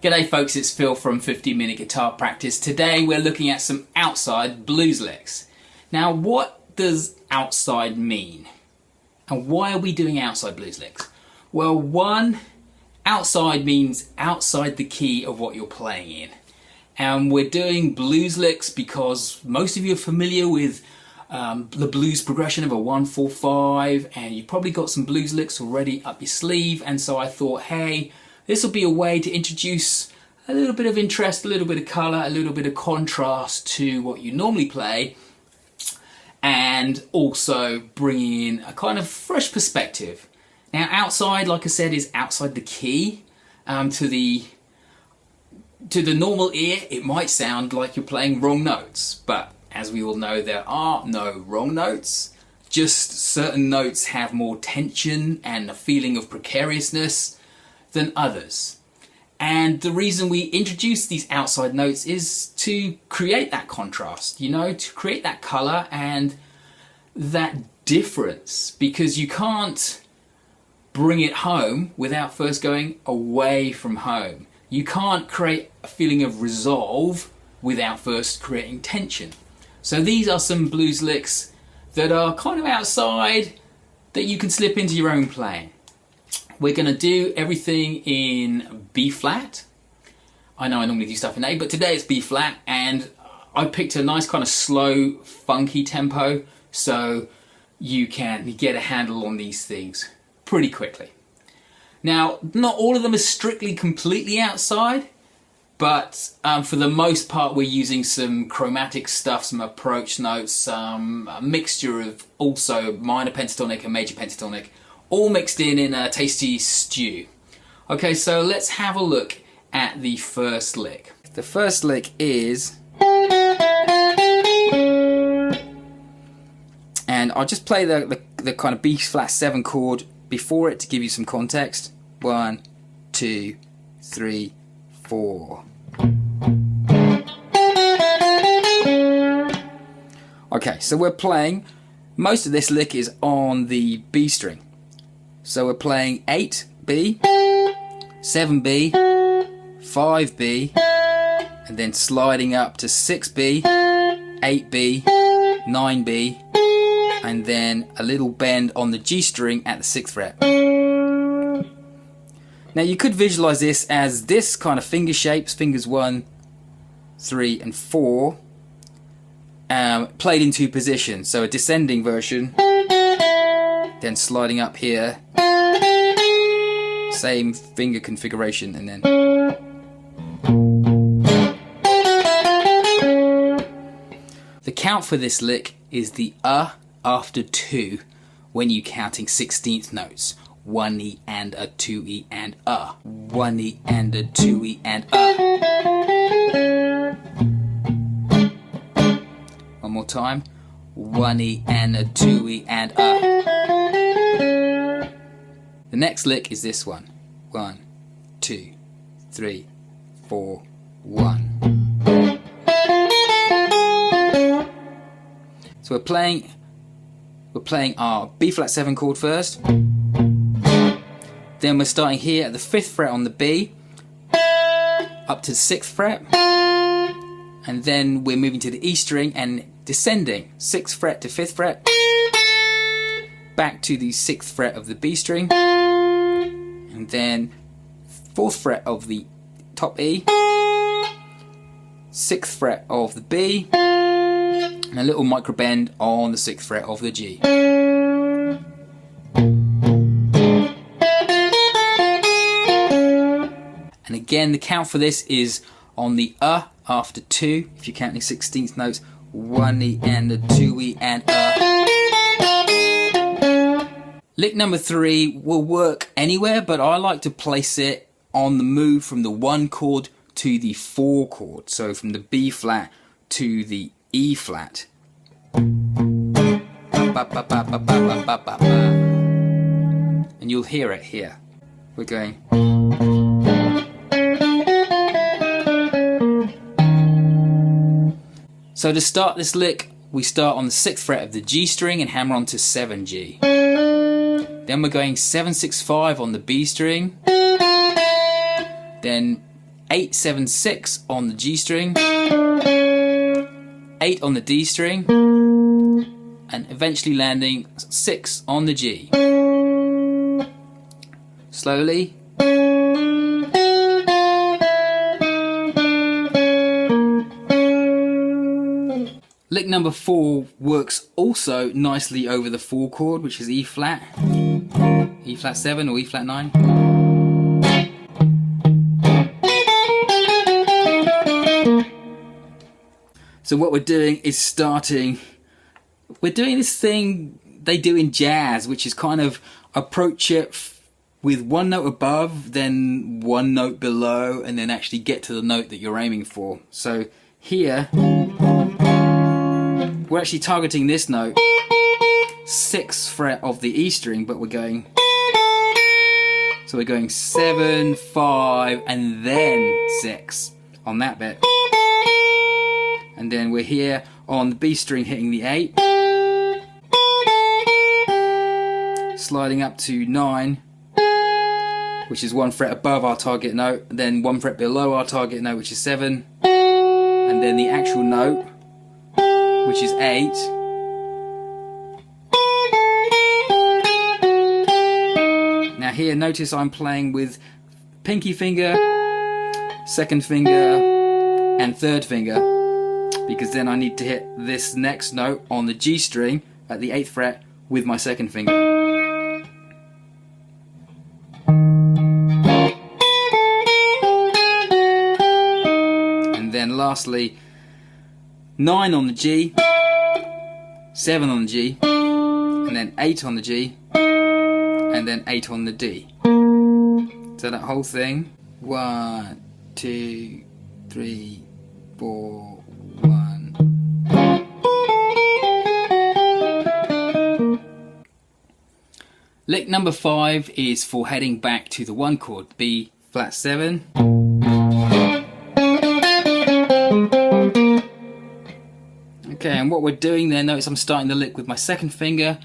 G'day folks, it's Phil from 15 Minute Guitar Practice. Today we're looking at some outside blues licks. Now what does outside mean? And why are we doing outside blues licks? Well, one, outside means outside the key of what you're playing in. And we're doing blues licks because most of you are familiar with the blues progression of a 1-4-5, and you've probably got some blues licks already up your sleeve, and so I thought, hey, this will be a way to introduce a little bit of interest, a little bit of colour, a little bit of contrast to what you normally play, and also bring in a kind of fresh perspective. Now outside, like I said, is outside the key. To the normal ear, it might sound like you're playing wrong notes, but as we all know, there are no wrong notes. Just certain notes have more tension and a feeling of precariousness than others. And the reason we introduce these outside notes is to create that contrast, you know, to create that colour and that difference, because you can't bring it home without first going away from home. You can't create a feeling of resolve without first creating tension. So these are some blues licks that are kind of outside that you can slip into your own playing. We're going to do everything in B flat. I know I normally do stuff in A, but today it's B flat, and I picked a nice kind of slow, funky tempo so you can get a handle on these things pretty quickly. Now, not all of them are strictly completely outside, but for the most part we're using some chromatic stuff, some approach notes, a mixture of also minor pentatonic and major pentatonic, all mixed in a tasty stew. Okay, so let's have a look at the first lick. The first lick is, and I'll just play the kind of B flat 7 chord before it to give you some context. 1, 2, 3, 4. Okay, so we're playing, most of this lick is on the B string. So we're playing 8B, 7B, 5B, and then sliding up to 6B, 8B, 9B, and then a little bend on the G string at the 6th fret. Now you could visualize this as this kind of finger shapes, fingers 1, 3 and 4, played in 2 positions. So a descending version, then sliding up here, same finger configuration, and then the count for this lick is the after 2 when you're counting 16th notes. 1E and a 2E and 1E and a 2E and One more time. 1E and a 2E and The next lick is this one. 1, 2, 3, 4, 1. So we're playing our B flat 7 chord first. Then we're starting here at the 5th fret on the B, up to the 6th fret, and then we're moving to the E string and descending 6th fret to 5th fret, back to the 6th fret of the B string, and then 4th fret of the top E, 6th fret of the B, and a little micro bend on the 6th fret of the G. And again, the count for this is on the after 2, if you're counting 16th notes, 1E and a 2E and Lick number 3 will work anywhere, but I like to place it on the move from the 1 chord to the 4 chord, so from the B flat to the E flat. And you'll hear it here. We're going. So to start this lick, we start on the 6th fret of the G string and hammer on to 7G. Then we're going 7-6-5 on the B string. Then 8, 7, 6 on the G string, 8 on the D string, and eventually landing 6 on the G. Slowly. Lick number 4 works also nicely over the 4 chord, which is E flat 7 or E flat 9. So what we're doing is we're doing this thing they do in jazz, which is kind of approach it with one note above, then one note below, and then actually get to the note that you're aiming for. So here, we're actually targeting this note, 6th fret of the E string, but we're going, so we're going 7, 5, and then 6 on that bit. And then we're here on the B string hitting the 8, sliding up to 9, which is 1 fret above our target note, and then 1 fret below our target note, which is 7, and then the actual note, which is 8. Now here, notice I'm playing with pinky finger, 2nd finger, and 3rd finger, because then I need to hit this next note on the G string at the 8th fret with my 2nd finger. And then lastly, 9 on the G, 7 on the G, and then 8 on the G, and then 8 on the D. So that whole thing, 1, 2, 3, 4, 1. Lick number 5 is for heading back to the 1 chord, B flat 7. Okay, and what we're doing there, notice I'm starting the lick with my 2nd finger,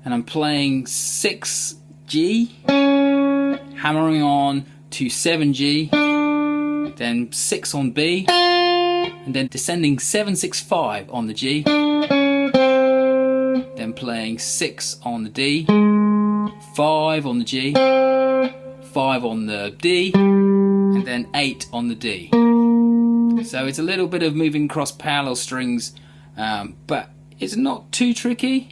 and I'm playing 6G, hammering on to 7G, then 6 on B, and then descending 7, 6, 5 on the G, then playing 6 on the D, 5 on the G, 5 on the D, and then 8 on the D. So it's a little bit of moving across parallel strings, but it's not too tricky.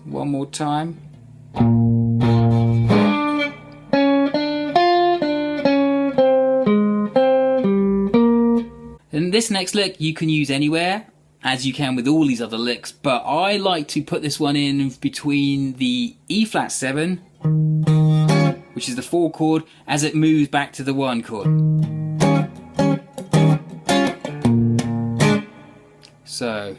One more time. And this next lick you can use anywhere, as you can with all these other licks, but I like to put this one in between the E flat 7, which is the 4 chord, as it moves back to the 1 chord. So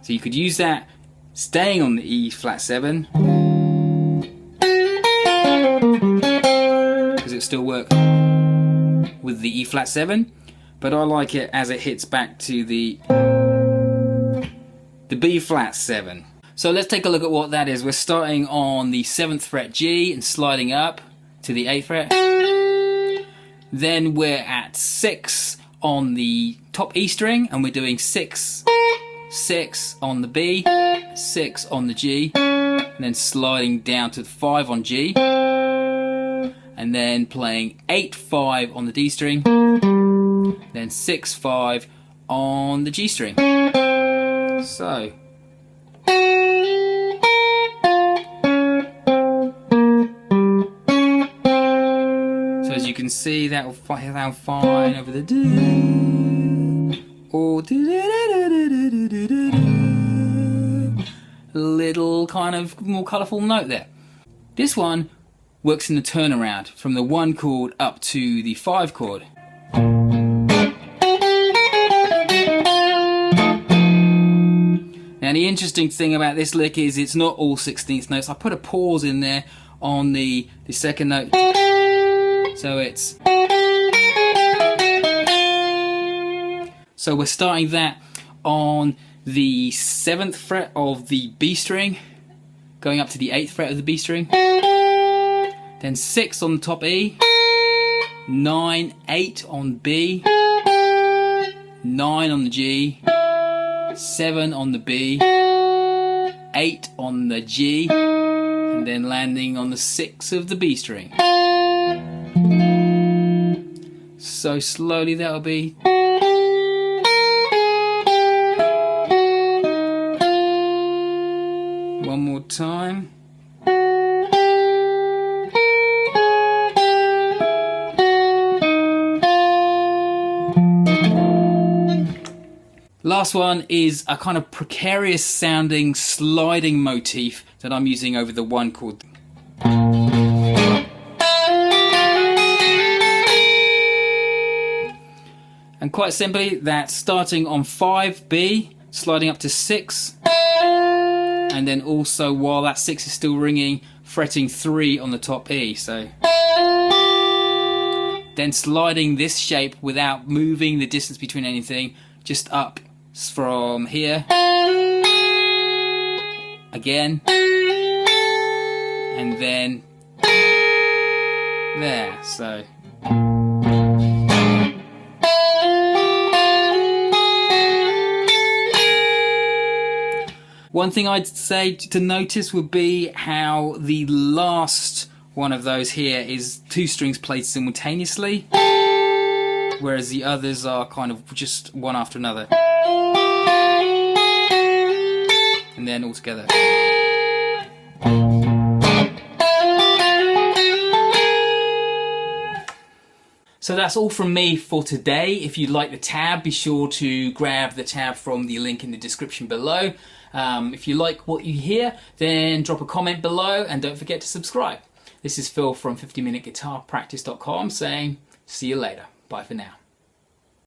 you could use that staying on the E flat 7, because it still works with the E flat 7, but I like it as it hits back to the B flat 7. So let's take a look at what that is. We're starting on the 7th fret G and sliding up to the 8th fret. Then we're at 6 on the top E string, and we're doing 6, 6 on the B, 6 on the G, and then sliding down to 5 on G, and then playing 8, 5 on the D string, then 6, 5 on the G string. So as you can see, that will sound fine over the do or a little kind of more colourful note there. This one works in the turnaround from the 1 chord up to the 5 chord. Now the interesting thing about this lick is it's not all 16th notes. I put a pause in there on the 2nd note. So we're starting that on the 7th fret of the B string, going up to the 8th fret of the B string, then 6 on the top E, 9, 8 on B, 9 on the G, 7 on the B, 8 on the G, and then landing on the 6 of the B string. So slowly that'll be. One more time. Last one is a kind of precarious sounding sliding motif that I'm using over the one chord. And quite simply, that's starting on 5B, sliding up to 6, and then also while that 6 is still ringing, fretting 3 on the top E. So then sliding this shape without moving the distance between anything, just up from here, again, and then there. So one thing I'd say to notice would be how the last one of those here is 2 strings played simultaneously, whereas the others are kind of just one after another. And then all together. So that's all from me for today. If you like the tab, be sure to grab the tab from the link in the description below. If you like what you hear, then drop a comment below and don't forget to subscribe. This is Phil from 50minuteguitarpractice.com saying see you later. Bye for now.